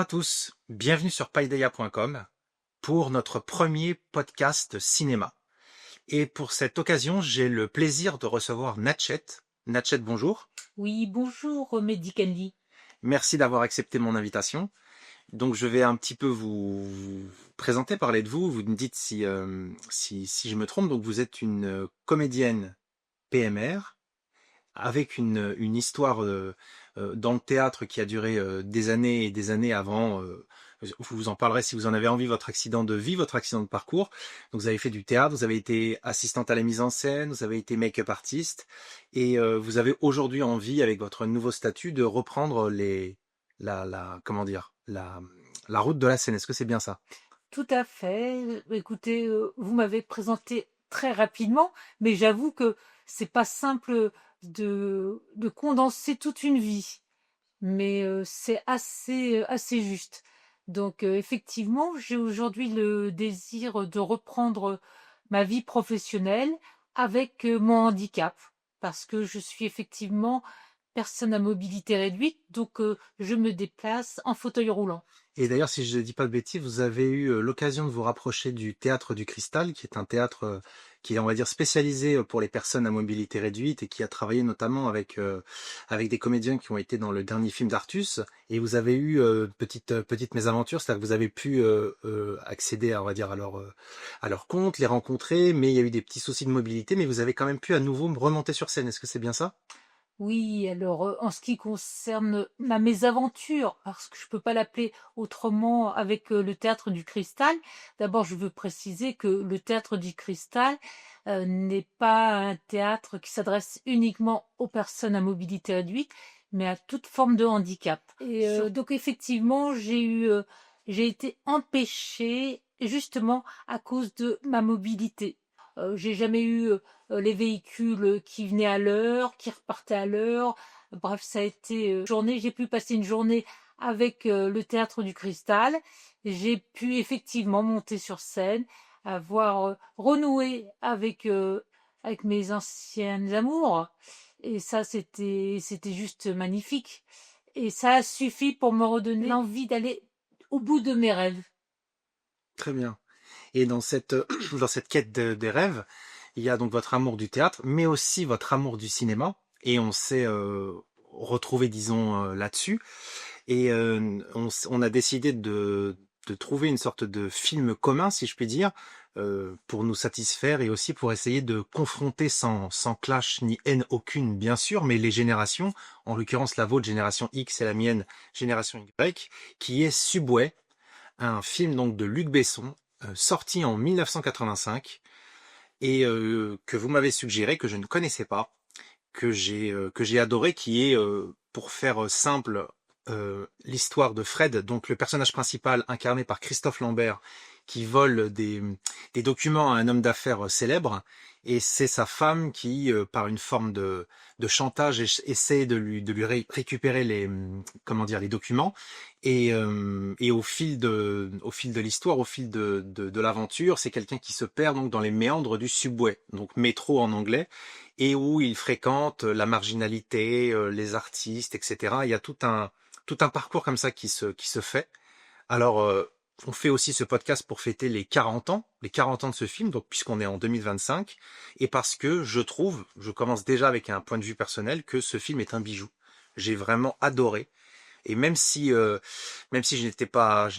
à tous, bienvenue sur paideia.com pour notre premier podcast cinéma. Et pour cette occasion, j'ai le plaisir de recevoir Natchet. Natchet, bonjour. Oui, bonjour Mehdi Candy. Merci d'avoir accepté mon invitation. Donc je vais un petit peu vous présenter, parler de vous. Vous me dites si je me trompe. Donc vous êtes une comédienne PMR avec une histoire dans le théâtre qui a duré des années et des années avant. Vous en parlerez si vous en avez envie, votre accident de vie, votre accident de parcours. Donc vous avez fait du théâtre, vous avez été assistante à la mise en scène, vous avez été make-up artiste, et vous avez aujourd'hui envie, avec votre nouveau statut, de reprendre comment dire, la route de la scène. Est-ce que c'est bien ça? Tout à fait. Écoutez, vous m'avez présenté très rapidement, mais j'avoue que c'est pas simple de condenser toute une vie. Mais c'est assez juste. Donc effectivement, j'ai aujourd'hui le désir de reprendre ma vie professionnelle avec mon handicap, parce que je suis effectivement personne à mobilité réduite, donc je me déplace en fauteuil roulant. Et d'ailleurs, si je ne dis pas de bêtises, vous avez eu l'occasion de vous rapprocher du Théâtre du Cristal, qui est un théâtre qui est, on va dire, spécialisé pour les personnes à mobilité réduite et qui a travaillé notamment avec des comédiens qui ont été dans le dernier film d'Artus. Et vous avez eu petite mésaventure, c'est-à-dire que vous avez pu accéder, on va dire, à leur compte, les rencontrer, mais il y a eu des petits soucis de mobilité, mais vous avez quand même pu à nouveau remonter sur scène. Est-ce que c'est bien ça? Oui, alors en ce qui concerne ma mésaventure, parce que je peux pas l'appeler autrement avec le Théâtre du Cristal, d'abord je veux préciser que le Théâtre du Cristal n'est pas un théâtre qui s'adresse uniquement aux personnes à mobilité réduite, mais à toute forme de handicap. Et donc effectivement, j'ai été empêchée justement à cause de ma mobilité. J'ai jamais eu les véhicules qui venaient à l'heure, qui repartaient à l'heure. Bref, ça a été journée. J'ai pu passer une journée avec le Théâtre du Cristal. J'ai pu effectivement monter sur scène, avoir renoué avec mes anciennes amours. Et ça, c'était juste magnifique. Et ça a suffi pour me redonner l'envie d'aller au bout de mes rêves. Très bien. Et dans cette, dans cette quête des rêves, il y a donc votre amour du théâtre, mais aussi votre amour du cinéma. Et on s'est retrouvé, disons, là-dessus. Et on a décidé de trouver une sorte de film commun, si je puis dire, pour nous satisfaire et aussi pour essayer de confronter sans clash ni haine aucune, bien sûr, mais les générations, en l'occurrence la vôtre, génération X, et la mienne, génération Y, qui est Subway, un film donc de Luc Besson, sorti en 1985 et que vous m'avez suggéré, que je ne connaissais pas, que j'ai adoré, qui est, pour faire simple, l'histoire de Fred, donc le personnage principal incarné par Christophe Lambert, qui vole des documents à un homme d'affaires célèbre, et c'est sa femme qui, par une forme de chantage, essaie de lui récupérer comment dire, les documents, et au fil de l'histoire, au fil de l'aventure, c'est quelqu'un qui se perd donc dans les méandres du subway, donc métro en anglais, et où il fréquente la marginalité, les artistes, etc. Il y a tout un parcours comme ça qui se fait. Alors, on fait aussi ce podcast pour fêter les 40 ans de ce film, donc puisqu'on est en 2025, et parce que je commence déjà avec un point de vue personnel, que ce film est un bijou. J'ai vraiment adoré. Et même si je n'étais pas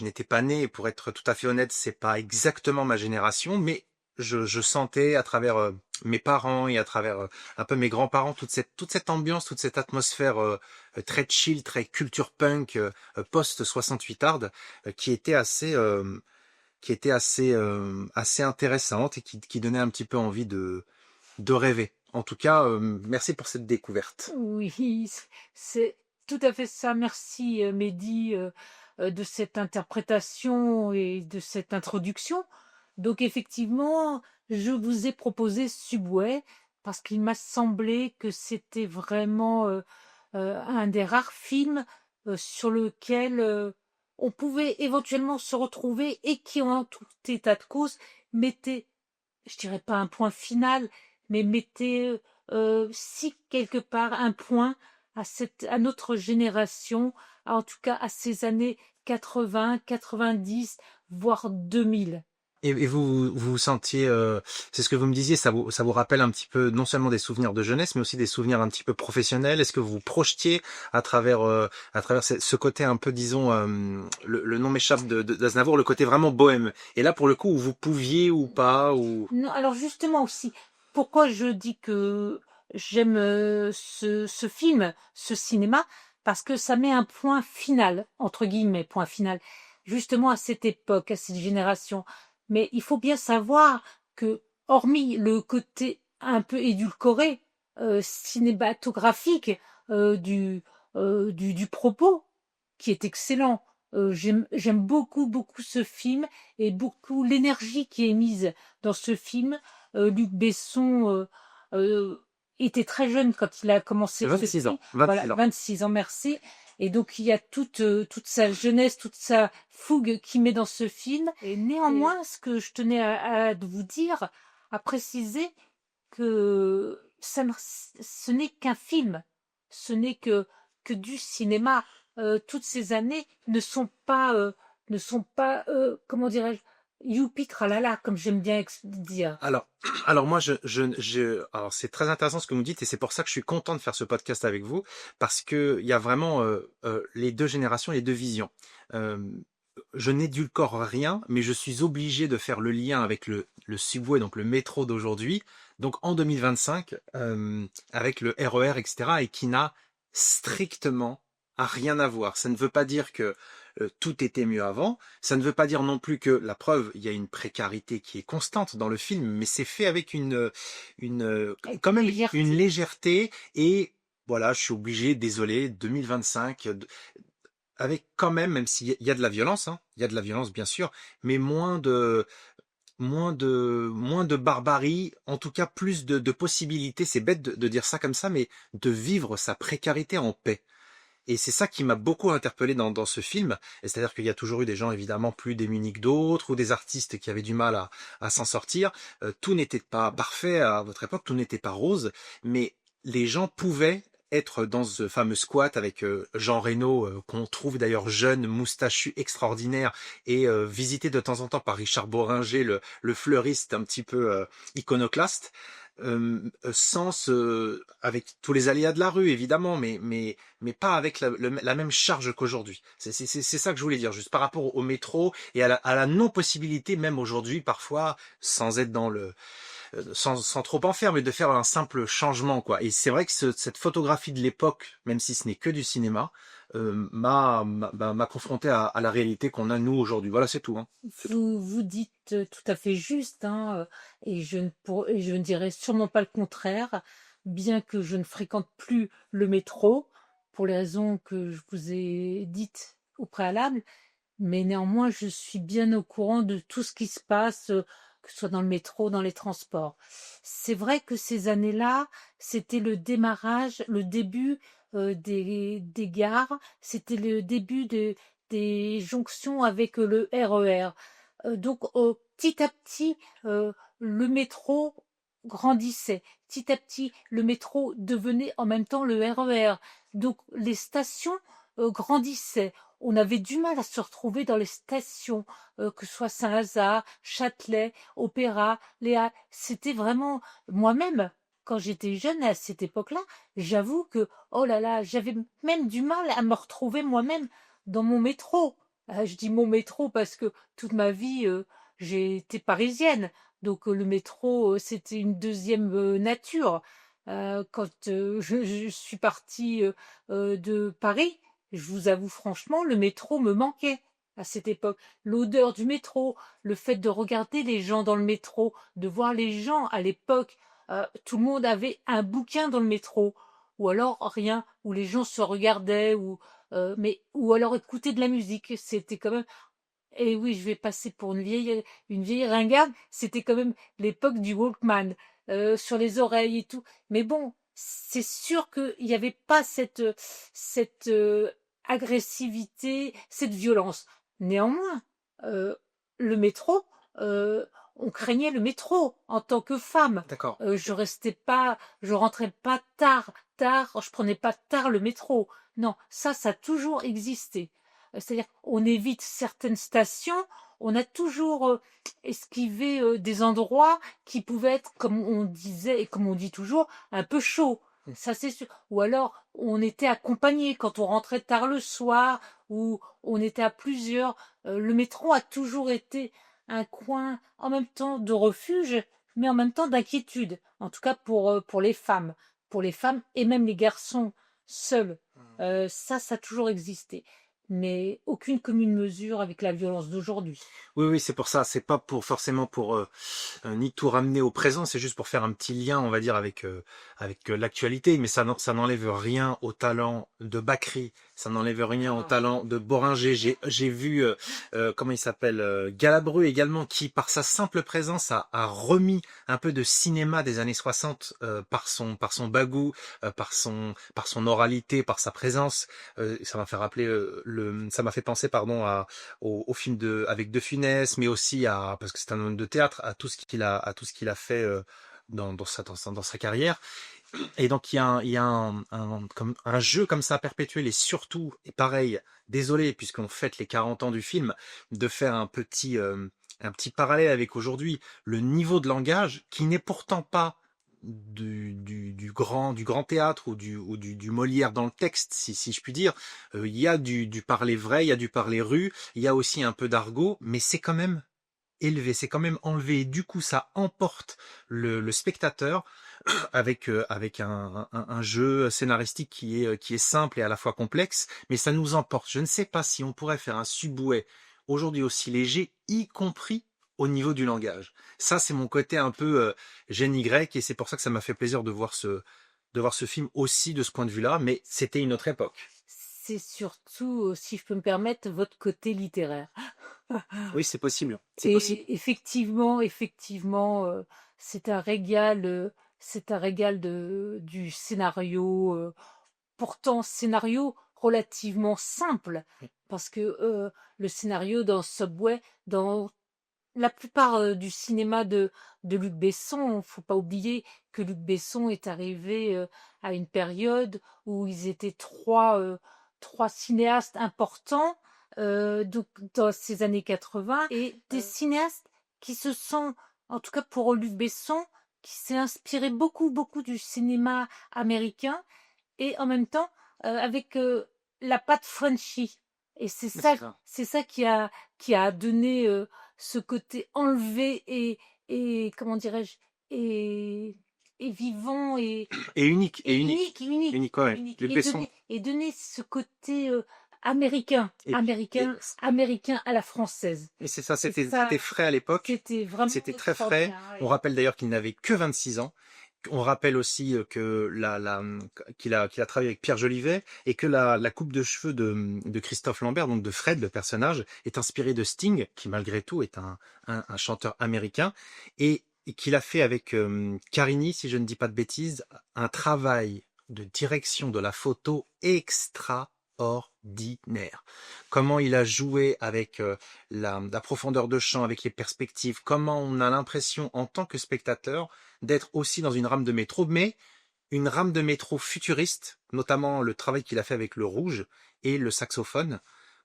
né, et pour être tout à fait honnête, c'est pas exactement ma génération, mais je sentais à travers mes parents et à travers un peu mes grands-parents toute cette ambiance, toute cette atmosphère très chill, très culture punk, post 68 hard, qui était assez intéressante et qui donnait un petit peu envie de rêver. En tout cas, merci pour cette découverte. Oui, c'est tout à fait ça. Merci, Mehdi, de cette interprétation et de cette introduction. Donc, effectivement, je vous ai proposé Subway parce qu'il m'a semblé que c'était vraiment un des rares films sur lequel on pouvait éventuellement se retrouver et qui, en tout état de cause, mettait, je dirais pas un point final, mais mettez si quelque part un point à notre génération, en tout cas à ces années 80, 90, voire 2000. Et vous vous sentiez, c'est ce que vous me disiez, ça vous rappelle un petit peu non seulement des souvenirs de jeunesse, mais aussi des souvenirs un petit peu professionnels. Est-ce que vous vous projetiez à travers ce côté un peu, disons, le nom m'échappe d'Aznavour, le côté vraiment bohème. Et là, pour le coup, où vous pouviez ou pas, ou Non, alors justement aussi, pourquoi je dis que j'aime ce film, ce cinéma, parce que ça met un point final, entre guillemets, point final, justement à cette époque, à cette génération. Mais il faut bien savoir que, hormis le côté un peu édulcoré, cinématographique du propos, qui est excellent, j'aime beaucoup, beaucoup ce film et beaucoup l'énergie qui est mise dans ce film. Luc Besson était très jeune quand il a commencé ce 26 film. ans, Voilà, 26 ans. 26 ans, merci. Et donc il y a toute sa jeunesse, toute sa fougue qui met dans ce film. Et néanmoins, ce que je tenais à vous dire, à préciser que ce n'est qu'un film, ce n'est que du cinéma. Toutes ces années ne sont pas, comment dirais-je, youpi tralala, comme j'aime bien dire. Alors, moi, alors c'est très intéressant ce que vous me dites et c'est pour ça que je suis content de faire ce podcast avec vous parce que il y a vraiment les deux générations, les deux visions. Euh, je n'édulcore rien, mais je suis obligé de faire le lien avec le subway, donc le métro d'aujourd'hui, donc en 2025, avec le RER, etc., et qui n'a strictement à rien à voir. Ça ne veut pas dire que tout était mieux avant. Ça ne veut pas dire non plus que la preuve, il y a une précarité qui est constante dans le film, mais c'est fait avec Avec quand même une légèreté. légèreté et voilà, je suis obligé, désolé, 2025, avec quand même s'il y a de la violence, hein, il y a de la violence bien sûr, mais moins de barbarie, en tout cas plus de possibilités. C'est bête de dire ça comme ça, mais de vivre sa précarité en paix. Et c'est ça qui m'a beaucoup interpellé dans ce film. Et c'est-à-dire qu'il y a toujours eu des gens évidemment plus démunis que d'autres, ou des artistes qui avaient du mal à s'en sortir. Tout n'était pas parfait à votre époque, tout n'était pas rose, mais les gens pouvaient être dans ce fameux squat avec Jean Reno, qu'on trouve d'ailleurs jeune, moustachu, extraordinaire, et visité de temps en temps par Richard Bohringer, le fleuriste un petit peu iconoclaste. Sans avec tous les aléas de la rue évidemment, mais pas avec la même charge qu'aujourd'hui. C'est ça que je voulais dire, juste par rapport au métro et à la non-possibilité même aujourd'hui parfois, sans être dans sans trop en faire, mais de faire un simple changement quoi. Et c'est vrai que cette photographie de l'époque, même si ce n'est que du cinéma, m'a confronté à la réalité qu'on a nous aujourd'hui. Voilà, c'est tout, hein. C'est tout. Vous dites tout à fait juste, hein, et je ne dirais sûrement pas le contraire, bien que je ne fréquente plus le métro, pour les raisons que je vous ai dites au préalable, mais néanmoins, je suis bien au courant de tout ce qui se passe, que ce soit dans le métro, dans les transports. C'est vrai que ces années-là, c'était le démarrage, le début des gares, c'était le début des jonctions avec le RER. Donc, petit à petit, le métro grandissait. Petit à petit, le métro devenait en même temps le RER. Donc, les stations grandissaient. On avait du mal à se retrouver dans les stations, que ce soit Saint-Lazare, Châtelet, Opéra, Léa. C'était vraiment moi-même, quand j'étais jeune à cette époque-là, j'avoue que, oh là là, j'avais même du mal à me retrouver moi-même dans mon métro. Je dis mon métro parce que toute ma vie, j'ai été parisienne. Donc le métro, c'était une deuxième nature. Quand je suis partie de Paris, je vous avoue franchement, le métro me manquait à cette époque. L'odeur du métro, le fait de regarder les gens dans le métro, de voir les gens à l'époque, tout le monde avait un bouquin dans le métro, ou alors rien, où les gens se regardaient, ou alors écouter de la musique. C'était quand même, et oui, je vais passer pour une vieille ringarde. C'était quand même l'époque du Walkman, sur les oreilles et tout. Mais bon, c'est sûr qu'il n'y avait pas cette agressivité, cette violence. Néanmoins, euh, le métro, euh, on craignait le métro en tant que femme. D'accord. Je rentrais pas tard, je prenais pas tard le métro. Non, ça a toujours existé. c'est-à-dire on évite certaines stations, on a toujours esquivé des endroits qui pouvaient être, comme on disait et comme on dit toujours, un peu chauds. Ça c'est sûr. Ou alors on était accompagné quand on rentrait tard le soir, ou on était à plusieurs. Le métro a toujours été un coin en même temps de refuge, mais en même temps d'inquiétude. En tout cas pour les femmes. Pour les femmes et même les garçons seuls. Ça a toujours existé. Mais aucune commune mesure avec la violence d'aujourd'hui. Oui, oui, c'est pour ça. C'est pas pour forcément pour ni tout ramener au présent. C'est juste pour faire un petit lien, on va dire, avec l'actualité. Mais ça n'enlève rien au talent de Bakri. Ça n'enlève rien au talent de Boringer. J'ai vu comment il s'appelle Galabru également, qui par sa simple présence a remis un peu de cinéma des années 60 par son bagou, par son oralité, par sa présence. Ça m'a fait rappeler ça m'a fait penser pardon au film avec De Funès, mais aussi parce que c'est un homme de théâtre, à tout ce qu'il a fait dans sa carrière. Et donc il y a comme un jeu comme ça perpétuel, et surtout, et pareil, désolé puisqu'on fête les 40 ans du film, de faire un petit parallèle avec aujourd'hui, le niveau de langage qui n'est pourtant pas du grand théâtre ou du Molière dans le texte, si je puis dire. Il y a du parler vrai, il y a du parler rue, il y a aussi un peu d'argot, mais c'est quand même élevé, c'est quand même enlevé. Et du coup, ça emporte le spectateur avec un jeu scénaristique qui est simple et à la fois complexe, mais ça nous emporte. Je ne sais pas si on pourrait faire un subway aujourd'hui aussi léger, y compris au niveau du langage. Ça, c'est mon côté un peu gène Y, et c'est pour ça que ça m'a fait plaisir de voir ce film aussi de ce point de vue-là, mais c'était une autre époque. C'est surtout, si je peux me permettre, votre côté littéraire. Oui, c'est possible. C'est possible. Et effectivement, c'est un régal du scénario, pourtant scénario relativement simple, parce que le scénario dans Subway, dans la plupart du cinéma de Luc Besson, faut pas oublier que Luc Besson est arrivé à une période où ils étaient trois cinéastes importants donc dans ces années 80, et des cinéastes qui se sont, en tout cas pour Luc Besson, qui s'est inspiré beaucoup beaucoup du cinéma américain, et en même temps avec la patte Frenchy. Et c'est ça qui a donné ce côté enlevé et comment dirais-je, et, et vivant Et unique, et et unique. unique, unique, Unique, ouais. unique, Luc Besson. et donner ce côté américain, Et, et, américain, américain à la française. et c'est ça, Et c'était ça, frais à l'époque. c'était vraiment C'était très frais. extraordinaire. On Ouais. rappelle d'ailleurs qu'il n'avait que 26 ans. On rappelle aussi qu'il a travaillé avec Pierre Jolivet, et que la coupe de cheveux de Christophe Lambert, donc de Fred, le personnage, est inspirée de Sting, qui malgré tout est un chanteur américain, et qu'il a fait avec Carini, si je ne dis pas de bêtises, un travail de direction de la photo extraordinaire. Comment il a joué avec la profondeur de champ, avec les perspectives, comment on a l'impression en tant que spectateur d'être aussi dans une rame de métro, mais une rame de métro futuriste, notamment le travail qu'il a fait avec le rouge et le saxophone.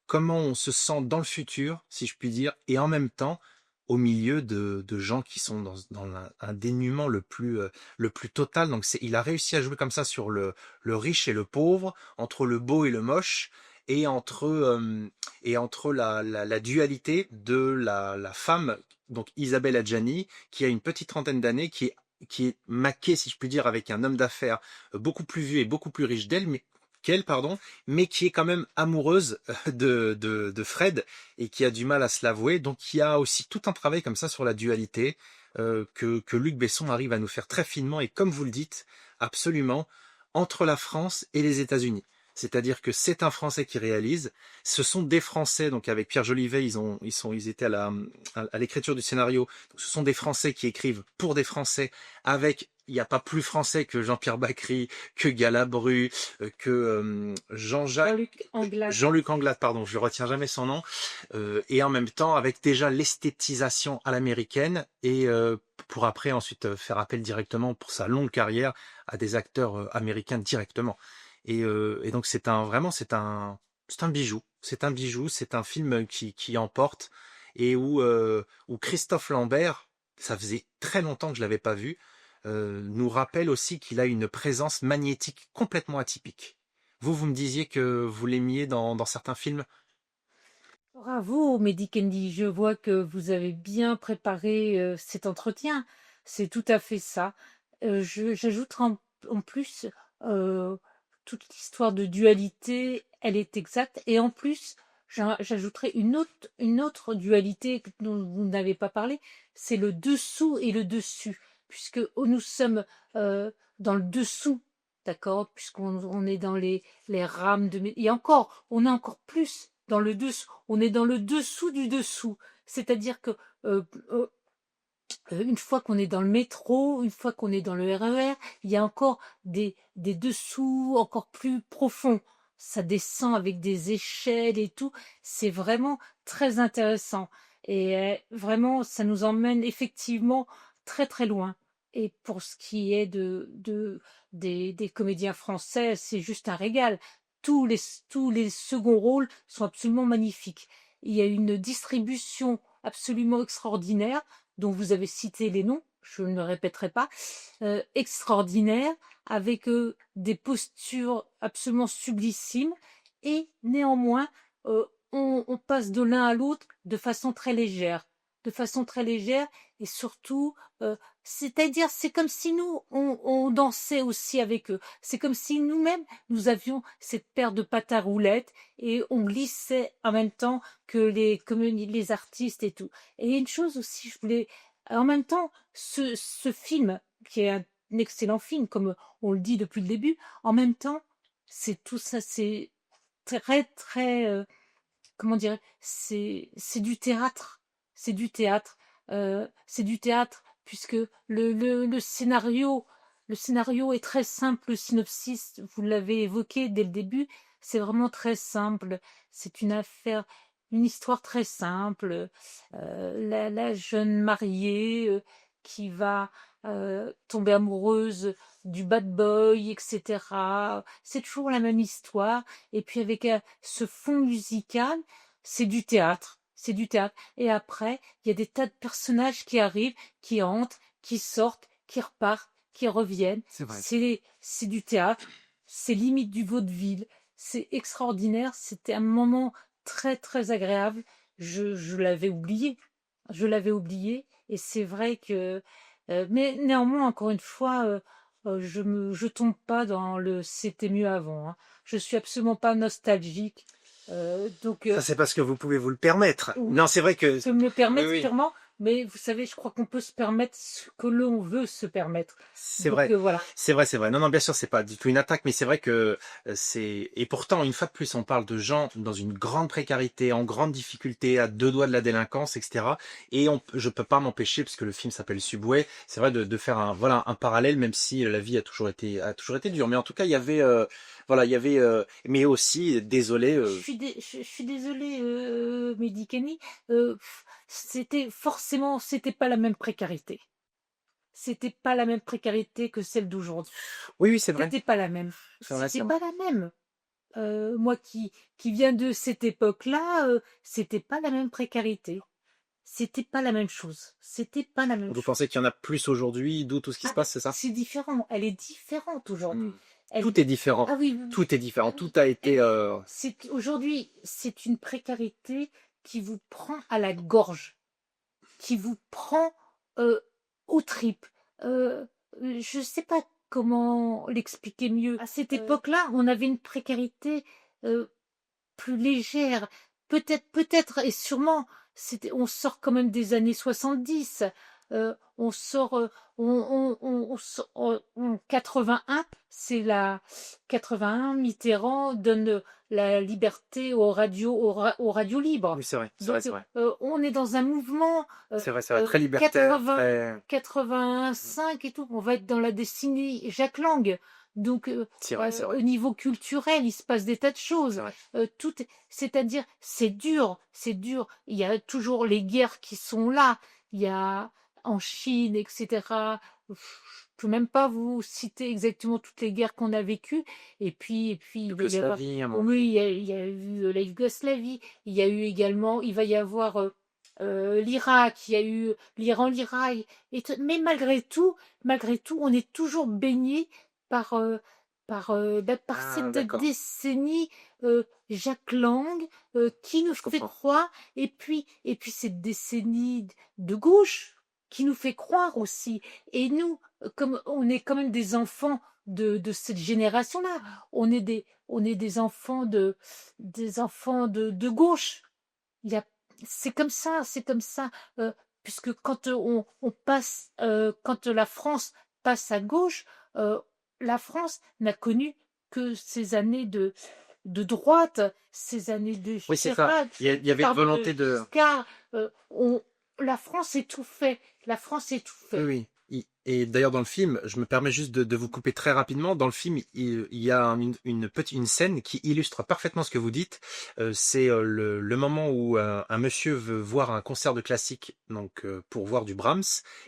Comment on se sent dans le futur, si je puis dire, et en même temps au milieu de gens qui sont dans un dénuement le plus total. Donc il a réussi à jouer comme ça sur le riche et le pauvre, entre le beau et le moche, et entre la dualité de la femme, donc Isabelle Adjani, qui a une petite trentaine d'années, qui est maquée, si je puis dire, avec un homme d'affaires beaucoup plus vieux et beaucoup plus riche qu'elle, pardon, mais qui est quand même amoureuse de Fred, et qui a du mal à se l'avouer. Donc il y a aussi tout un travail comme ça sur la dualité que Luc Besson arrive à nous faire très finement, et comme vous le dites, absolument, entre la France et les États-Unis. C'est-à-dire que c'est un Français qui réalise. Ce sont des Français, donc avec Pierre Jolivet, ils étaient à l'écriture du scénario. Donc, ce sont des Français qui écrivent pour des Français. Il n'y a pas plus français que Jean-Pierre Bacry, que Galabru, que Jean-Luc Anglade. Jean-Luc Anglade, pardon, je ne retiens jamais son nom. Et en même temps, avec déjà l'esthétisation à l'américaine, et pour après ensuite faire appel directement pour sa longue carrière à des acteurs américains directement. Et donc c'est un C'est un bijou. C'est un bijou. C'est un film qui emporte et où Christophe Lambert, ça faisait très longtemps que je l'avais pas vu, nous rappelle aussi qu'il a une présence magnétique complètement atypique. Vous me disiez que vous l'aimiez dans certains films. Bravo, Mehdi Kendi. Je vois que vous avez bien préparé cet entretien. C'est tout à fait ça. J'ajouterai en plus euh, toute l'histoire de dualité, elle est exacte. Et en plus, j'ajouterai une autre dualité dont vous n'avez pas parlé, c'est le dessous et le dessus, puisque nous sommes dans le dessous, d'accord, puisqu'on est dans les rames et encore, on est encore plus dans le dessous, on est dans le dessous du dessous. C'est-à-dire que euh, euh, une fois qu'on est dans le métro, une fois qu'on est dans le RER, il y a encore des dessous encore plus profonds. Ça descend avec des échelles et tout. C'est vraiment très intéressant. Et vraiment, ça nous emmène effectivement très très loin. Et pour ce qui est des comédiens français, c'est juste un régal. Tous les seconds rôles sont absolument magnifiques. Il y a une distribution absolument extraordinaire dont vous avez cité les noms, je ne le répéterai pas, extraordinaires, avec des postures absolument sublissimes, et néanmoins, on passe de l'un à l'autre de façon très légère, et surtout, c'est-à-dire, c'est comme si nous, on dansait aussi avec eux. C'est comme si nous-mêmes, nous avions cette paire de pattes à roulettes, et on glissait en même temps que les artistes et tout. Et une chose aussi, je voulais, en même temps, ce film, qui est un excellent film, comme on le dit depuis le début, en même temps, c'est tout ça, c'est très, très, comment dire, c'est du théâtre. C'est du théâtre. C'est du théâtre, puisque le scénario est très simple, le synopsis, vous l'avez évoqué dès le début, c'est vraiment très simple. C'est une histoire très simple. La jeune mariée qui va tomber amoureuse du bad boy, etc. C'est toujours la même histoire. Et puis avec ce fond musical, c'est du théâtre. C'est du théâtre. Et après, il y a des tas de personnages qui arrivent, qui entrent, qui sortent, qui repartent, qui reviennent. C'est vrai. C'est du théâtre. C'est limite du vaudeville. C'est extraordinaire. C'était un moment très, très agréable. Je l'avais oublié. Je l'avais oublié. Et c'est vrai que... mais néanmoins, encore une fois, je tombe pas dans le c'était mieux avant, hein. Je suis absolument pas nostalgique. Donc, Ça, c'est parce que vous pouvez vous le permettre. oui, Non, c'est vrai que... je peux me le Oui, permettre oui, sûrement, mais vous savez, je crois qu'on peut se permettre ce que l'on veut se permettre. c'est Donc vrai. voilà. C'est vrai, c'est vrai. Non, non, bien sûr, c'est pas du tout une attaque, mais c'est vrai que c'est... Et pourtant, une fois de plus, on parle de gens dans une grande précarité, en grande difficulté, à deux doigts de la délinquance, etc. Et je peux pas m'empêcher, parce que le film s'appelle Subway, c'est vrai de faire voilà, un parallèle, même si la vie a toujours été dure. Mais en tout cas, il y avait, voilà, il y avait, mais aussi, désolé, Je suis désolée, Mehdi Kenny, c'était pas la même précarité. C'était pas la même précarité que celle d'aujourd'hui. oui, oui, c'est vrai. C'était pas la même. C'est vrai, c'est C'était vrai. pas la même. Moi qui viens de cette époque-là, c'était pas la même précarité. C'était pas la même chose. C'était pas la même Vous chose. pensez qu'il y en a plus aujourd'hui, d'où tout ce qui se Ah, passe, c'est ça? c'est différent. Elle est différente aujourd'hui. Hmm. Elle, Tout est différent. ah oui, oui, oui. Tout est différent. Ah Tout oui. a été. Aujourd'hui, c'est une précarité qui vous prend à la gorge, qui vous prend euh, aux tripes. Je ne sais pas comment l'expliquer mieux. À cette époque-là, on avait une précarité euh, plus légère. Peut-être et sûrement, on sort quand même des années 70. On sort, on sort- en 81, c'est la 81, Mitterrand donne la liberté aux radios libres. Oui, c'est vrai. C'est vrai, Donc, c'est vrai. on est dans un mouvement C'est vrai, c'est vrai. Très libertaire. 80, Très. 85 et tout. On va être dans la décennie Jacques Lang. Donc, C'est vrai, c'est vrai. au niveau culturel, il se passe des tas de C'est choses. vrai. C'est-à-dire, c'est dur, c'est dur. Il y a toujours les guerres qui sont là. Il y a en Chine, etc. Je peux même pas vous citer exactement toutes les guerres qu'on a vécues. Et puis, il va y avoir, Yougoslavie, oui, il y a eu la Yougoslavie, il y a eu également, il va y avoir l'Irak, il y a eu l'Iran, l'Irak. Mais malgré tout, on est toujours baigné par, par ah, cette d'accord, décennie Jacques Lang qui nous je fait comprends. croire, et puis cette décennie de gauche qui nous fait croire aussi. Et nous, comme on est quand même des enfants de cette génération-là, on est des enfants de gauche. Il y a, c'est comme ça, puisque quand on passe, quand la France passe à gauche, euh, la France n'a connu que ces années de droite, ces années de Oui, c'est ça. Chirac, Il y avait une pardon, de volonté de... Giscard. La France étouffait, la France Oui, étouffait. oui. Et d'ailleurs, dans le film, je me permets juste de vous couper très rapidement. Dans le film, il y a une scène qui illustre parfaitement ce que vous dites. C'est le moment où un monsieur veut voir un concert de classique, donc pour voir du Brahms,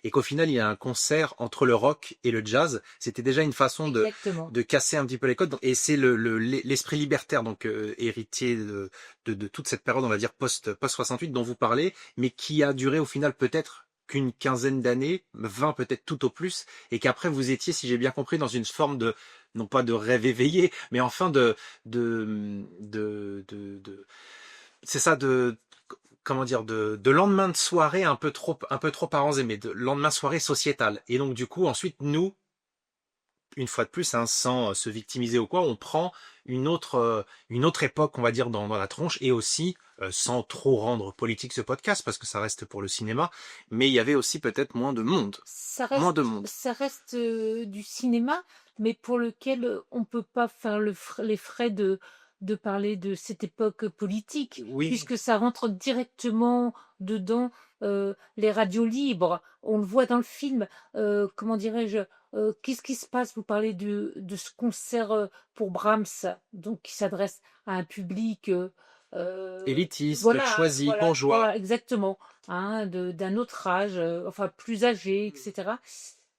et qu'au final, il y a un concert entre le rock et le jazz. C'était déjà une façon Exactement. de casser un petit peu les codes. Et c'est l'esprit libertaire, donc héritier de toute cette période, on va dire post 68 dont vous parlez, mais qui a duré au final peut-être qu'une quinzaine d'années, 20 peut-être tout au plus, et qu'après vous étiez, si j'ai bien compris, dans une forme de, non pas de rêve éveillé, mais enfin c'est ça, comment dire, de lendemain de soirée un peu trop parents aimés, de lendemain de soirée sociétal. Et donc du coup, ensuite, nous, une fois de plus, hein, sans se victimiser ou quoi, on prend une autre époque, on va dire, dans la tronche, et aussi, sans trop rendre politique ce podcast, parce que ça reste pour le cinéma, mais il y avait aussi peut-être moins de monde. Ça Moins de reste, monde. ça reste du cinéma, mais pour lequel on peut pas faire les frais de parler de cette époque politique, Oui, puisque ça rentre directement dedans. Les radios libres, on le voit dans le film. Comment dirais-je, qu'est-ce qui se passe? Vous parlez de ce concert pour Brahms, donc qui s'adresse à un public, élitiste, voilà, choisi, voilà, bourgeois. voilà, exactement, hein, d'un autre âge, enfin plus âgé, etc.,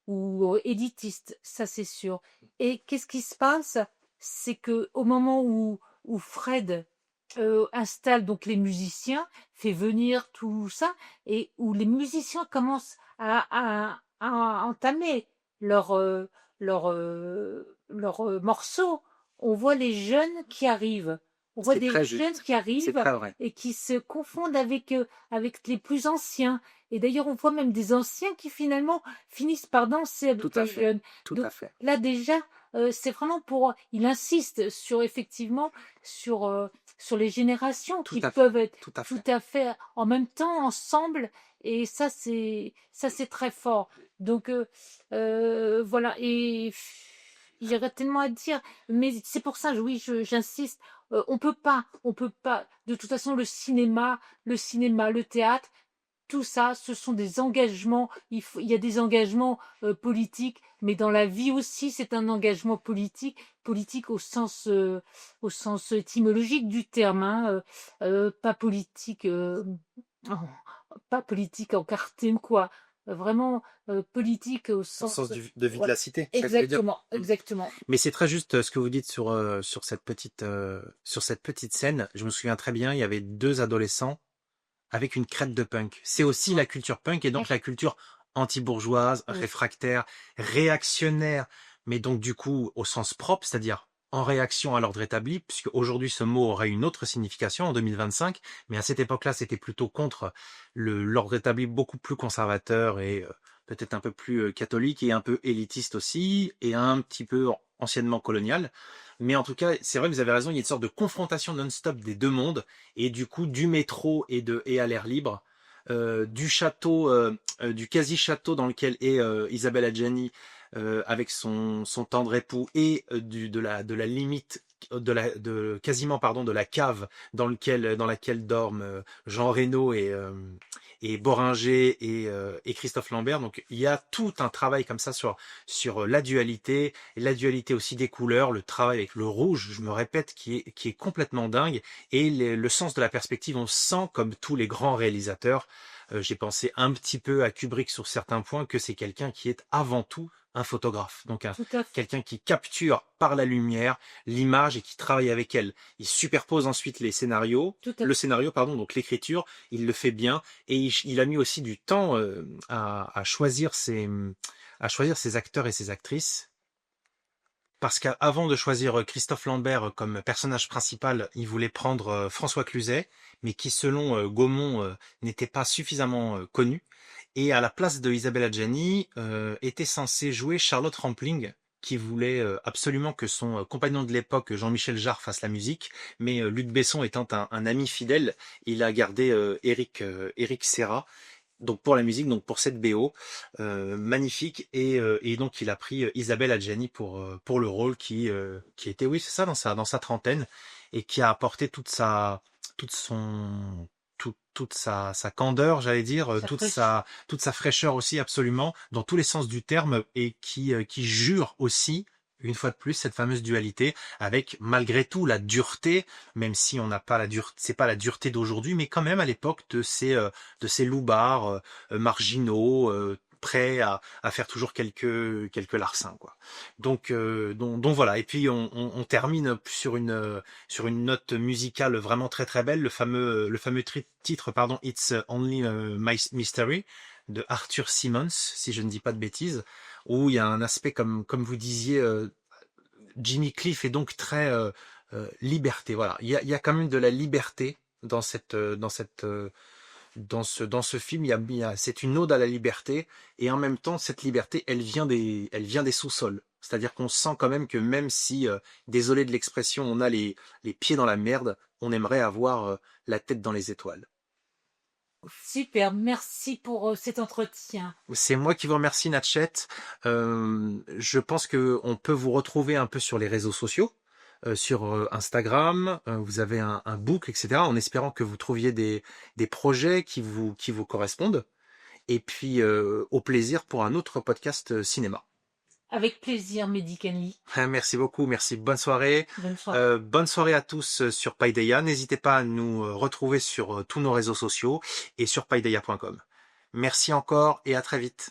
ou élitiste, ça c'est sûr. Et qu'est-ce qui se passe? C'est que au moment où Fred installe donc les musiciens, fait venir tout ça, et où les musiciens commencent à entamer leur, morceau, on voit les jeunes qui arrivent. On voit C'est des très jeunes juste. qui C'est arrivent très vrai. et qui se confondent avec les plus anciens. Et d'ailleurs, on voit même des anciens qui finalement finissent par danser Tout avec à les fait. jeunes. Tout Donc à fait. là déjà, c'est vraiment il insiste sur effectivement sur les générations Tout qui à fait. peuvent être Tout à tout fait. à fait en même temps ensemble. Et ça c'est très fort. Donc voilà. Et il y aurait tellement à dire, mais c'est pour ça, oui, j'insiste. On peut pas. De toute façon, le cinéma, le théâtre, tout ça, ce sont des engagements. Il y a des engagements politiques, mais dans la vie aussi, c'est un engagement politique, politique au sens étymologique du terme, hein, pas politique, pas politique en cartème, quoi. Vraiment politique au Au sens sens. de vie de Voilà. la cité, c'est ça que vous voulez dire? Exactement, Mm. exactement. Mais c'est très juste ce que vous dites sur cette petite scène. Je me souviens très bien, il y avait deux adolescents avec une crête de punk. C'est aussi la culture punk et donc la culture anti-bourgeoise, Oui, réfractaire, réactionnaire, mais donc du coup au sens propre, c'est-à-dire en réaction à l'ordre établi, puisque aujourd'hui ce mot aurait une autre signification en 2025, mais à cette époque-là c'était plutôt contre l'ordre établi beaucoup plus conservateur et peut-être un peu plus catholique et un peu élitiste aussi, et un petit peu anciennement colonial. Mais en tout cas, c'est vrai, vous avez raison, il y a une sorte de confrontation non-stop des deux mondes, et du coup du métro et à l'air libre, du château, du quasi-château dans lequel est Isabelle Adjani avec son tendre époux, et de la limite quasiment pardon de la cave dans laquelle dorment Jean Reno et Boringer et Christophe Lambert. Donc il y a tout un travail comme ça sur la dualité, et la dualité aussi des couleurs, le travail avec le rouge, je me répète, qui est complètement dingue, et le sens de la perspective. On sent, comme tous les grands réalisateurs, j'ai pensé un petit peu à Kubrick sur certains points, que c'est quelqu'un qui est avant tout un photographe. Donc Tout à fait. quelqu'un qui capture par la lumière l'image et qui travaille avec elle. Il superpose ensuite les scénarios, Tout à le fait. scénario, pardon, donc l'écriture, il le fait bien et il a mis aussi du temps à choisir ses acteurs et ses actrices. Parce qu'avant de choisir Christophe Lambert comme personnage principal, il voulait prendre François Cluzet, mais qui selon Gaumont n'était pas suffisamment connu. Et à la place de Isabelle Adjani était censé jouer Charlotte Rampling, qui voulait absolument que son compagnon de l'époque, Jean-Michel Jarre, fasse la musique. Mais Luc Besson étant un ami fidèle, il a gardé Éric Serra donc pour la musique, donc pour cette BO magnifique et donc il a pris Isabelle Adjani pour le rôle qui était oui c'est ça dans sa trentaine et qui a apporté toute sa candeur, j'allais dire, Ça fraîchit. toute sa fraîcheur aussi absolument dans tous les sens du terme et qui jure aussi une fois de plus cette fameuse dualité avec malgré tout la dureté, même si on n'a pas la dureté, c'est pas la dureté d'aujourd'hui, mais quand même à l'époque de ces loupards marginaux, prêts à faire toujours quelques larcins quoi. Donc voilà. Et puis on termine sur une note musicale vraiment très très belle, le fameux titre pardon, It's Only My Mystery de Arthur Simmons, si je ne dis pas de bêtises, où il y a un aspect comme vous disiez, Jimmy Cliff est donc très liberté. Voilà, il y a quand même de la liberté dans ce film. C'est une ode à la liberté et en même temps cette liberté, elle vient des sous-sols. C'est-à-dire qu'on sent quand même que même si, désolé de l'expression, on a les pieds dans la merde, on aimerait avoir la tête dans les étoiles. Super, merci pour cet entretien. C'est moi qui vous remercie, Natchet. Je pense que on peut vous retrouver un peu sur les réseaux sociaux, sur Instagram. Vous avez un book, etc. En espérant que vous trouviez des projets qui vous correspondent. Et puis au plaisir pour un autre podcast cinéma. Avec plaisir, Medicani. Merci beaucoup, merci. Bonne soirée. Bonne soirée. Bonne soirée à tous sur Paideia. N'hésitez pas à nous retrouver sur tous nos réseaux sociaux et sur paideia.com. Merci encore et à très vite.